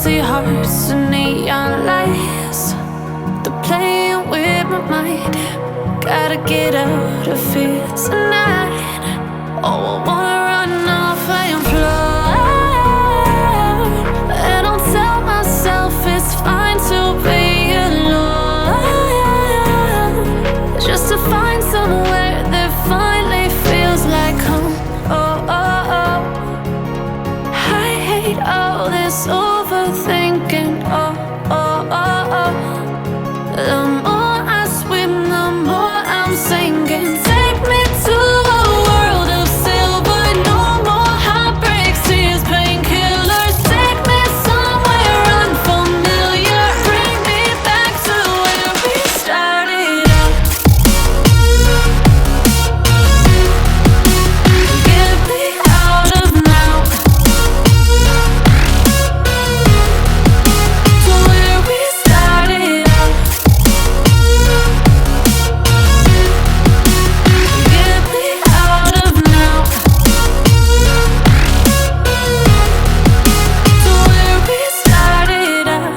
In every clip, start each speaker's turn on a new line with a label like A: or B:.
A: empty hearts and neon lights. They're playing with my mind. Gotta get out of here tonight. Oh, I wanna run off and fly. And I'll tell myself it's fine to be alone, just to find somewhere that finally feels like home. Oh, oh, oh. I hate all this overthinking. Oh, oh, oh, oh. The more I swim, the more I'm sinking. Take me to a world of silver. No more heartbreaks, tears, painkillers. Take me somewhere unfamiliar. Bring me back to where we started out. Get me out of now, to where we started out. Get me out of now, to where we started out.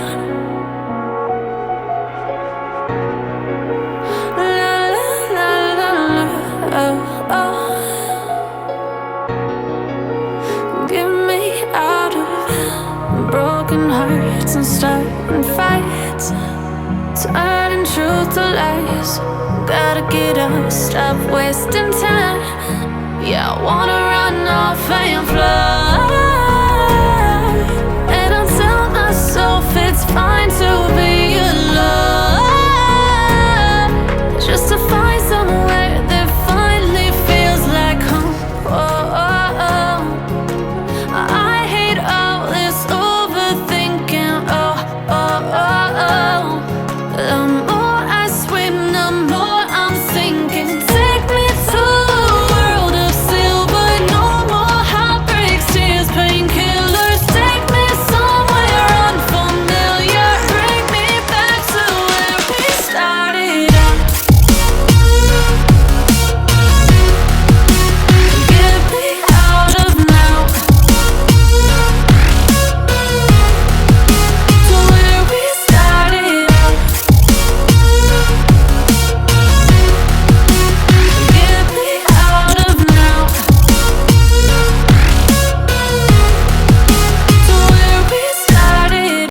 A: La la la la la, oh, oh. Get me out of broken hearts and starting fights, turning truth to lies. Gotta get up, stop wasting time. Yeah, I wanna run off and fly.